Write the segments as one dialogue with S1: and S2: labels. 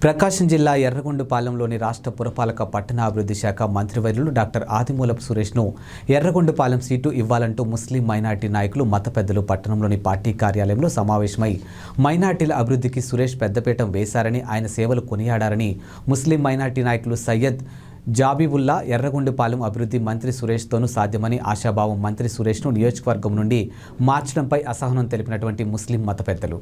S1: ప్రకాశం జిల్లా ఎర్రగొండపాలెంలోని రాష్ట్ర పురపాలక పట్టణాభివృద్ధి శాఖ మంత్రివర్యులు డాక్టర్ ఆదిమూలపు సురేష్ను ఎర్రగొండపాలెం సీటు ఇవ్వాలంటూ ముస్లిం మైనార్టీ నాయకులు మత పెద్దలు పట్టణంలోని పార్టీ కార్యాలయంలో సమావేశమై మైనార్టీల అభివృద్ధికి సురేష్ పెద్దపీఠం వేశారని ఆయన సేవలు కొనియాడారని ముస్లిం మైనార్టీ నాయకులు సయ్యద్ జాబీబుల్లా ఎర్రగొండపాలెం అభివృద్ధి మంత్రి సురేష్తోనూ సాధ్యమని ఆశాభావం మంత్రి సురేష్ను నియోజకవర్గం నుండి మార్చడంపై అసహనం తెలిపినటువంటి ముస్లిం మత పెద్దలు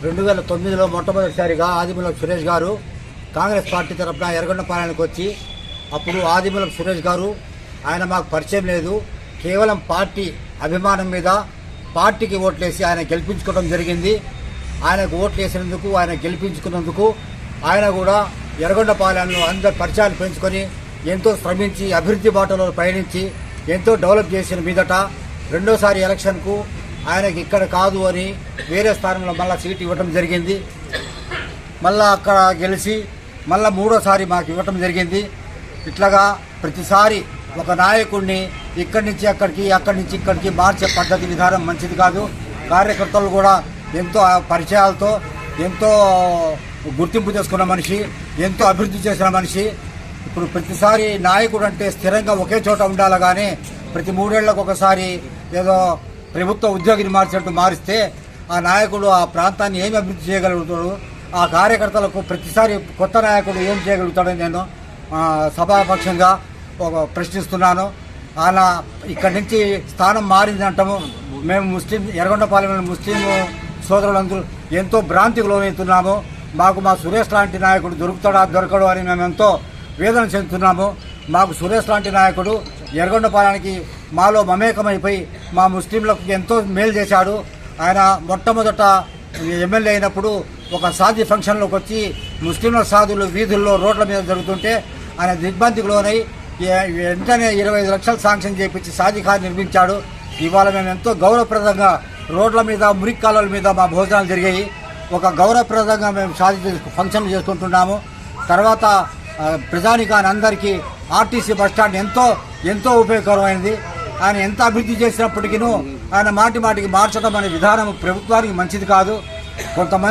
S2: రెండు 2009లో మొట్టమొదటిసారిగా ఆదిమూలపు సురేష్ గారు కాంగ్రెస్ పార్టీ తరఫున ఎర్రగొండపాలెంకి వచ్చి అప్పుడు ఆదిమూలపు సురేష్ గారు ఆయన మాకు పరిచయం లేదు, కేవలం పార్టీ అభిమానం మీద పార్టీకి ఓట్లేసి ఆయన గెలిపించుకోవడం జరిగింది. ఆయనకు ఓట్లు వేసినందుకు, ఆయన గెలిపించుకున్నందుకు ఆయన కూడా ఎర్రగొండపాలెంలో అందరి పరిచయాలు పెంచుకొని ఎంతో శ్రమించి అభివృద్ధి బాటలో పయనించి ఎంతో డెవలప్ చేసిన మీదట రెండోసారి ఎలక్షన్కు ఆయనకి ఇక్కడ కాదు అని వేరే స్థానంలో మళ్ళీ సీటు ఇవ్వడం జరిగింది. మళ్ళీ అక్కడ గెలిచి మళ్ళీ మూడోసారి మాకు ఇవ్వటం జరిగింది. ఇట్లాగా ప్రతిసారి ఒక నాయకుడిని ఇక్కడి నుంచి అక్కడికి, అక్కడి నుంచి ఇక్కడికి మార్చే పద్ధతి విధానం మంచిది కాదు. కార్యకర్తలు కూడా ఎంతో పరిచయాలతో ఎంతో గుర్తింపు చేసుకున్న మనిషి, ఎంతో అభివృద్ధి చేసిన మనిషి. ఇప్పుడు ప్రతిసారి నాయకుడు అంటే స్థిరంగా ఒకే చోట ఉండాలి, కానీ ప్రతి 3 ఏళ్లకు ఒకసారి ఏదో ప్రభుత్వ ఉద్యోగిని మార్చినట్టు మారిస్తే ఆ నాయకుడు ఆ ప్రాంతాన్ని ఏమి అభివృద్ధి చేయగలుగుతాడు, ఆ కార్యకర్తలకు ప్రతిసారి కొత్త నాయకుడు ఏం చేయగలుగుతాడని నేను సభాపక్షంగా ప్రశ్నిస్తున్నాను. ఆయన ఇక్కడి నుంచి స్థానం మారిందంటాము. మేము ముస్లిం ఎర్రగొండపాలెం ముస్లిం సోదరులందరూ ఎంతో భ్రాంతికి లోనవుతున్నాము. మాకు మా సురేష్ లాంటి నాయకుడు దొరుకుతాడా దొరకడు అని మేము ఎంతో వేదన చెందుతున్నాము. మాకు సురేష్ లాంటి నాయకుడు ఎర్రగొండపాలెంకి మాలో మమేకమైపోయి మా ముస్లింలకు ఎంతో మేలు చేశాడు. ఆయన మొట్టమొదట ఎమ్మెల్యే అయినప్పుడు ఒక సాది ఫంక్షన్లోకి వచ్చి ముస్లింల సాధులు వీధుల్లో రోడ్ల మీద జరుగుతుంటే ఆయన దిగ్బంధికి లోనై వెంటనే 25 లక్షలు శాంక్షన్ చేయించి సాదిఖాన్ నిర్మించాడు. ఇవాళ మేము ఎంతో గౌరవప్రదంగా రోడ్ల మీద, మురికి కాలువల మీద మా భోజనాలు జరిగాయి. ఒక గౌరవప్రదంగా మేము ఫంక్షన్లు చేసుకుంటున్నాము. తర్వాత ప్రజానికాన్ని అందరికీ ఆర్టీసీ బస్టాండ్ ఎంతో ఉపయోగకరమైనది. ఆయన ఎంత అభివృద్ధి చేసినప్పటికీ ఆయన మాటికి మార్చడం అనే విధానం ప్రభుత్వానికి మంచిది కాదు. కొంతమంది